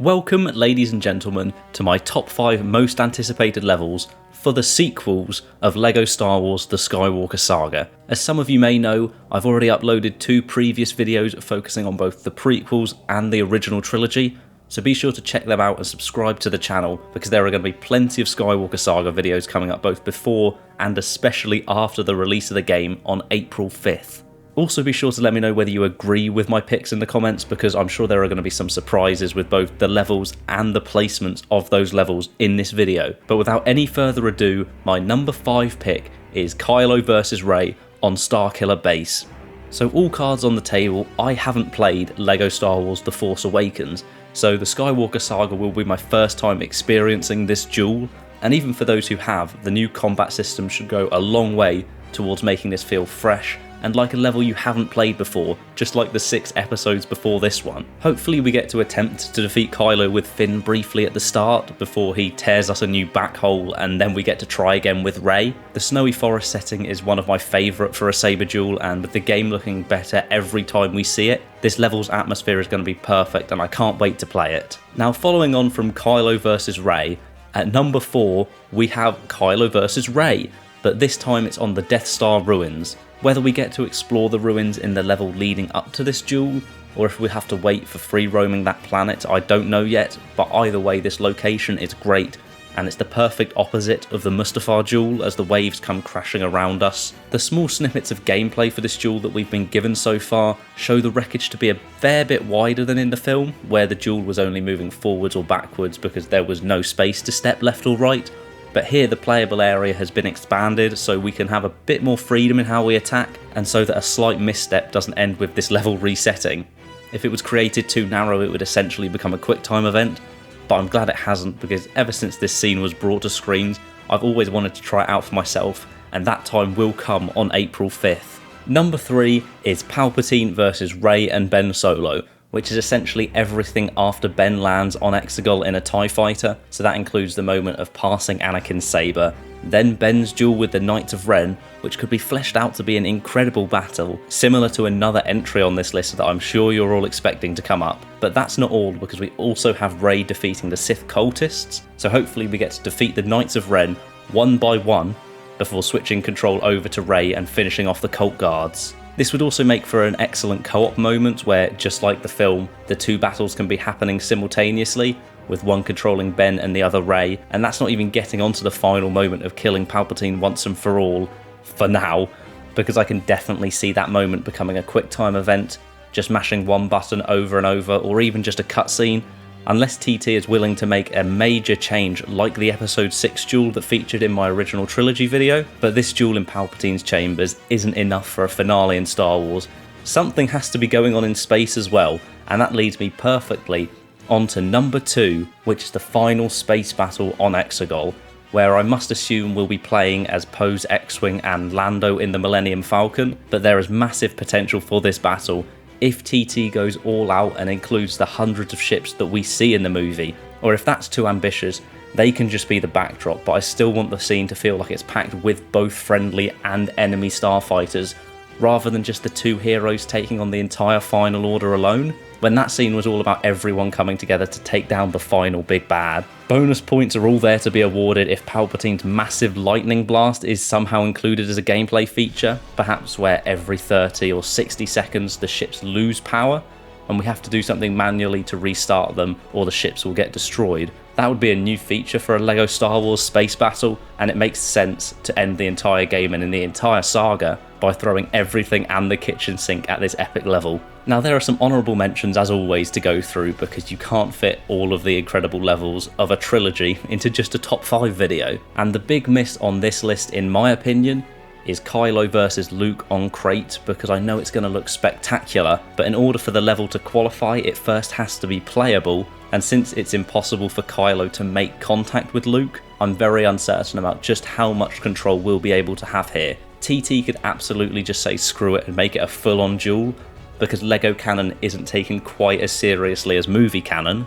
Welcome, ladies and gentlemen, to my top 5 most anticipated levels for the sequels of LEGO Star Wars The Skywalker Saga. As some of you may know, I've already uploaded 2 previous videos focusing on both the prequels and the original trilogy, so be sure to check them out and subscribe to the channel because there are going to be plenty of Skywalker Saga videos coming up both before and especially after the release of the game on April 5th. Also be sure to let me know whether you agree with my picks in the comments because I'm sure there are going to be some surprises with both the levels and the placements of those levels in this video. But without any further ado, my number 5 pick is Kylo vs Rey on Starkiller Base. So all cards on the table, I haven't played LEGO Star Wars The Force Awakens, so the Skywalker Saga will be my first time experiencing this duel, and even for those who have, the new combat system should go a long way towards making this feel fresh and like a level you haven't played before, just like the 6 episodes before this one. Hopefully we get to attempt to defeat Kylo with Finn briefly at the start before he tears us a new back hole and then we get to try again with Rey. The snowy forest setting is one of my favourite for a saber duel, and with the game looking better every time we see it, this level's atmosphere is going to be perfect and I can't wait to play it. Now following on from Kylo vs Rey, at number 4 we have Kylo vs Rey, but this time it's on the Death Star ruins. Whether we get to explore the ruins in the level leading up to this duel, or if we have to wait for free roaming that planet, I don't know yet, but either way this location is great, and it's the perfect opposite of the Mustafar duel as the waves come crashing around us. The small snippets of gameplay for this duel that we've been given so far show the wreckage to be a fair bit wider than in the film, where the duel was only moving forwards or backwards because there was no space to step left or right. But here the playable area has been expanded so we can have a bit more freedom in how we attack, and so that a slight misstep doesn't end with this level resetting. If it was created too narrow it would essentially become a quick time event, but I'm glad it hasn't because ever since this scene was brought to screens I've always wanted to try it out for myself, and that time will come on April 5th. Number 3 is Palpatine vs Rey and Ben Solo, which is essentially everything after Ben lands on Exegol in a TIE fighter, so that includes the moment of passing Anakin's saber, then Ben's duel with the Knights of Ren, which could be fleshed out to be an incredible battle, similar to another entry on this list that I'm sure you're all expecting to come up. But that's not all, because we also have Rey defeating the Sith cultists, so hopefully we get to defeat the Knights of Ren one by one before switching control over to Rey and finishing off the cult guards. This would also make for an excellent co-op moment where, just like the film, the 2 battles can be happening simultaneously, with one controlling Ben and the other Rey, and that's not even getting onto the final moment of killing Palpatine once and for all, for now, because I can definitely see that moment becoming a quick time event, just mashing one button over and over, or even just a cutscene, unless TT is willing to make a major change like the episode 6 duel that featured in my original trilogy video. But this duel in Palpatine's chambers isn't enough for a finale in Star Wars. Something has to be going on in space as well, and that leads me perfectly onto number 2, which is the final space battle on Exegol, where I must assume we'll be playing as Poe's X-Wing and Lando in the Millennium Falcon, but there is massive potential for this battle if TT goes all out and includes the hundreds of ships that we see in the movie, or if that's too ambitious, they can just be the backdrop, but I still want the scene to feel like it's packed with both friendly and enemy starfighters, rather than just the 2 heroes taking on the entire Final Order alone, when that scene was all about everyone coming together to take down the final big bad. Bonus points are all there to be awarded if Palpatine's massive lightning blast is somehow included as a gameplay feature, perhaps where every 30 or 60 seconds the ships lose power, and we have to do something manually to restart them or the ships will get destroyed. That would be a new feature for a LEGO Star Wars space battle, and it makes sense to end the entire game and in the entire saga by throwing everything and the kitchen sink at this epic level. Now there are some honourable mentions as always to go through because you can't fit all of the incredible levels of a trilogy into just a top 5 video, and the big miss on this list in my opinion is Kylo vs Luke on Crate, because I know it's going to look spectacular, but in order for the level to qualify it first has to be playable, and since it's impossible for Kylo to make contact with Luke, I'm very uncertain about just how much control we'll be able to have here. TT could absolutely just say screw it and make it a full-on duel, because LEGO canon isn't taken quite as seriously as movie canon.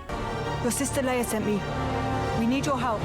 Your sister Leia sent me. We need your help.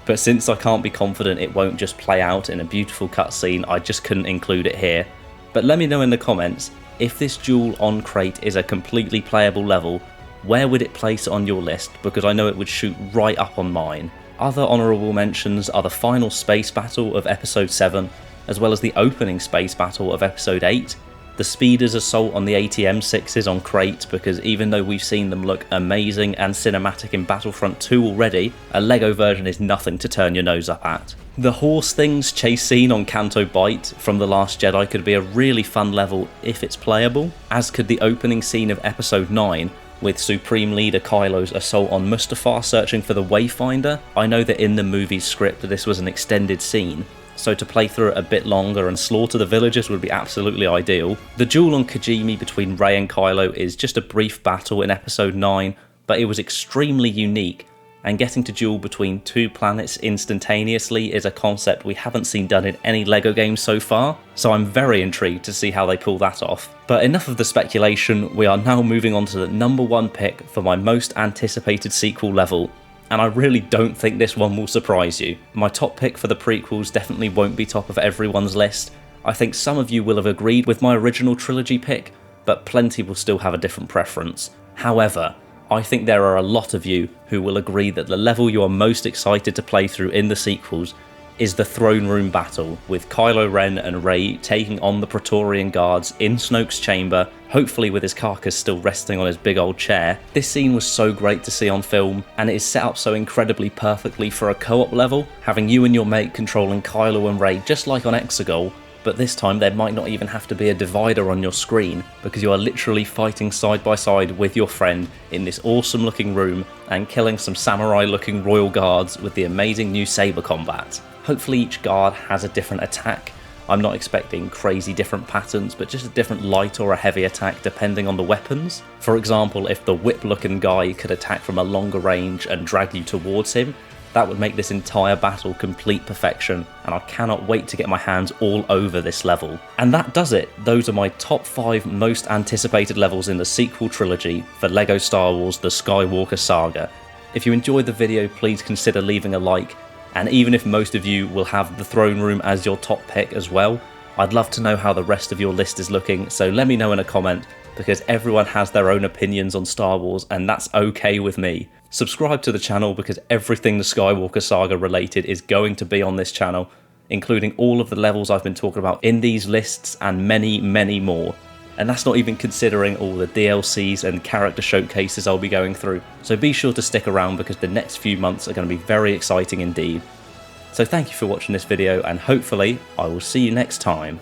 But since I can't be confident it won't just play out in a beautiful cutscene, I just couldn't include it here. But let me know in the comments if this duel on Crate is a completely playable level, where would it place on your list, because I know it would shoot right up on mine. Other honourable mentions are the final space battle of Episode 7, as well as the opening space battle of Episode 8, the Speeder's assault on the ATM-6s on Crate, because even though we've seen them look amazing and cinematic in Battlefront 2 already, a LEGO version is nothing to turn your nose up at. The horse things chase scene on Canto Bight from The Last Jedi could be a really fun level if it's playable, as could the opening scene of Episode 9, with Supreme Leader Kylo's assault on Mustafar searching for the Wayfinder. I know that in the movie's script this was an extended scene, so to play through it a bit longer and slaughter the villagers would be absolutely ideal. The duel on Kijimi between Rey and Kylo is just a brief battle in Episode 9, but it was extremely unique, and getting to duel between two planets instantaneously is a concept we haven't seen done in any LEGO games so far, so I'm very intrigued to see how they pull that off. But enough of the speculation, we are now moving on to the number one pick for my most anticipated sequel level, and I really don't think this one will surprise you. My top pick for the prequels definitely won't be top of everyone's list. I think some of you will have agreed with my original trilogy pick, but plenty will still have a different preference. However, I think there are a lot of you who will agree that the level you are most excited to play through in the sequels is the throne room battle, with Kylo Ren and Rey taking on the Praetorian guards in Snoke's chamber, hopefully with his carcass still resting on his big old chair. This scene was so great to see on film, and it is set up so incredibly perfectly for a co-op level, having you and your mate controlling Kylo and Rey just like on Exegol, but this time there might not even have to be a divider on your screen, because you are literally fighting side by side with your friend in this awesome looking room and killing some samurai looking royal guards with the amazing new saber combat. Hopefully each guard has a different attack. I'm not expecting crazy different patterns, but just a different light or a heavy attack depending on the weapons. For example, if the whip looking guy could attack from a longer range and drag you towards him, that would make this entire battle complete perfection, and I cannot wait to get my hands all over this level. And that does it. Those are my top 5 most anticipated levels in the sequel trilogy for LEGO Star Wars The Skywalker Saga. If you enjoyed the video, please consider leaving a like, and even if most of you will have the throne room as your top pick as well, I'd love to know how the rest of your list is looking, so let me know in a comment, because everyone has their own opinions on Star Wars, and that's okay with me. Subscribe to the channel, because everything the Skywalker Saga related is going to be on this channel, including all of the levels I've been talking about in these lists and many, many more. And that's not even considering all the DLCs and character showcases I'll be going through. So be sure to stick around, because the next few months are going to be very exciting indeed. So thank you for watching this video, and hopefully I will see you next time.